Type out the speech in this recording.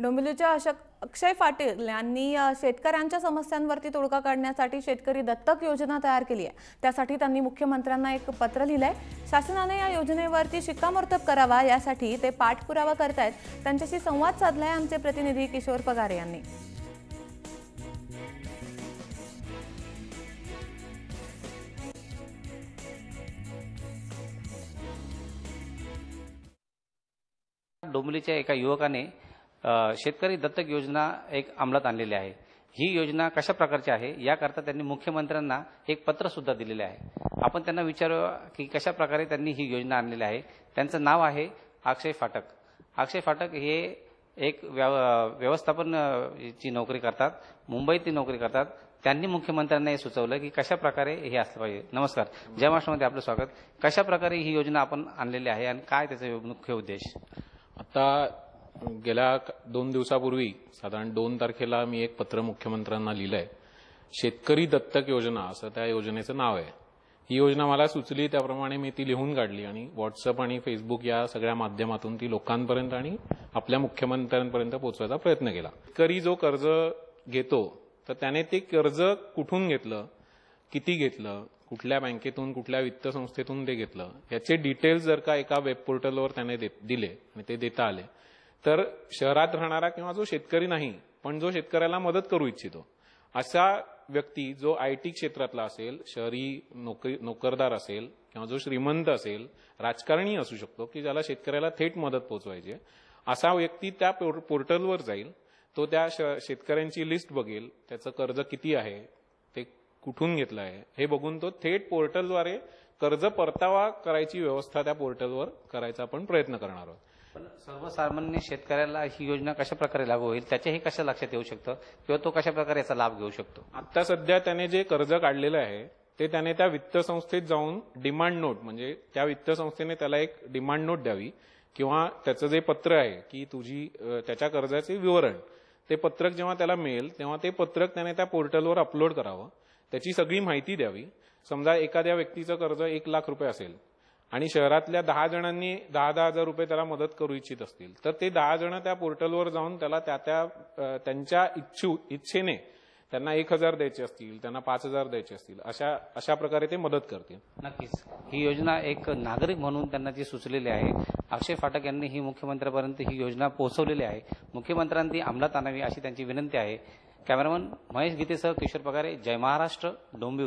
डोंबिवलीच्या अक्षय पाटील यांनी शेतकऱ्यांच्या समस्यांवरती तोडगा काढण्यासाठी शेतकरी दत्तक योजना तयार केली आहे। त्यासाठी त्यांनी मुख्यमंत्र्यांना एक पत्र लिहिलंय। शासनाने या योजनेवरती शिक्कामोर्तब करावा यासाठी ते पाठपुरावा करतायत। त्यांच्याशी संवाद साधलाय आमचे प्रतिनिधी किशोर पगारे यांनी। डोंबिवलीच्या एका युवकाने शेतकरी दत्तक योजना एक अंमलात आणलेली आहे। ही योजना कशा प्रकारची आहे याकरता त्यांनी मुख्यमंत्र्यांना एक पत्र सुद्धा दिलेले आहे। आपण त्यांना विचारूया की कशा प्रकारे त्यांनी ही योजना आणलेली आहे। त्यांचं नाव आहे अक्षय फाटक। अक्षय फाटक हे एक व्यवस्थापन ची नोकरी करतात, मुंबईत ती नोकरी करतात। त्यांनी मुख्यमंत्र्यांना हे सुचवलं की कशा प्रकारे हे असलं पाहिजे। नमस्कार, जय महाराष्ट्रमध्ये आपलं स्वागत। कशा प्रकारे ही योजना आपण आणलेली आहे आणि काय त्याचा मुख्य उद्देश? आता गेल्या 2 दिवसापूर्वी साधारण 2 तारखेला मी एक पत्र मुख्यमंत्र्यांना लिहिलंय। शेतकरी दत्तक योजना असं त्या योजनेचं नाव आहे। ही योजना मला सुचली त्याप्रमाणे मी ती लिहून काढली आणि व्हॉट्सअप आणि फेसबुक या सगळ्या माध्यमातून ती लोकांपर्यंत आणि आपल्या मुख्यमंत्र्यांपर्यंत पोहोचवायचा प्रयत्न केला। शेतकरी जो कर्ज घेतो तर त्याने ते कर्ज कुठून घेतलं, किती घेतलं, कुठल्या बँकेतून कुठल्या वित्त संस्थेतून ते घेतलं याचे डिटेल्स जर का एका वेब पोर्टलवर त्याने दिले आणि ते देता आले तर शहरात राहणारा किंवा जो शेतकरी नाही पण जो शेतकऱ्याला मदत करू इच्छितो असा व्यक्ती जो आयटी क्षेत्रातला असेल, शहरी नोकरदार असेल किंवा जो श्रीमंत असेल, राजकारणी असू शकतो की ज्याला शेतकऱ्याला थेट मदत पोहोचवायची असा व्यक्ती त्या पोर्टलवर जाईल। तो त्या शेतकऱ्यांची लिस्ट बघेल, त्याचं कर्ज किती आहे, ते कुठून घेतलं आहे हे बघून तो थेट पोर्टलद्वारे कर्ज परतावा करायची व्यवस्था त्या पोर्टलवर करायचा आपण प्रयत्न करणार आहोत। पण सर्वसामान्य शेतकऱ्याला ही योजना कशा प्रकारे लागू होईल त्याच्याही कशा लक्षात येऊ शकतं किंवा तो कशा प्रकारे याचा लाभ घेऊ शकतो? आता सध्या त्याने जे कर्ज काढलेलं आहे ते त्याने त्या वित्त संस्थेत जाऊन डिमांड नोट म्हणजे त्या वित्त संस्थेने त्याला एक डिमांड नोट द्यावी किंवा त्याचं जे पत्र आहे की तुझी त्याच्या कर्जाचे विवरण ते पत्रक जेव्हा त्याला मिळेल तेव्हा ते पत्रक त्याने त्या पोर्टलवर अपलोड करावं, त्याची सगळी माहिती द्यावी। समजा एखाद्या व्यक्तीचं कर्ज 1 लाख रुपये असेल आणि शहरातल्या 10 जणांनी 10,000 रुपये त्याला मदत करू इच्छित असतील तर ते 10 जण त्या पोर्टलवर जाऊन त्याला त्यांच्या इच्छेने त्यांना 1,000 द्यायचे असतील, त्यांना 5,000 द्यायचे असतील, अशा प्रकारे ते मदत करतील। नक्कीच ही योजना एक नागरिक म्हणून त्यांना जी सुचलेली आहे, अक्षय फाटक यांनी ही मुख्यमंत्र्यांपर्यंत ही योजना पोहोचवलेली आहे। मुख्यमंत्र्यांनी अंमलात आणावी अशी त्यांची विनंती आहे। कॅमेरामन महेश गीतेसह किशोर पगारे, जय महाराष्ट्र, डोंबिवली।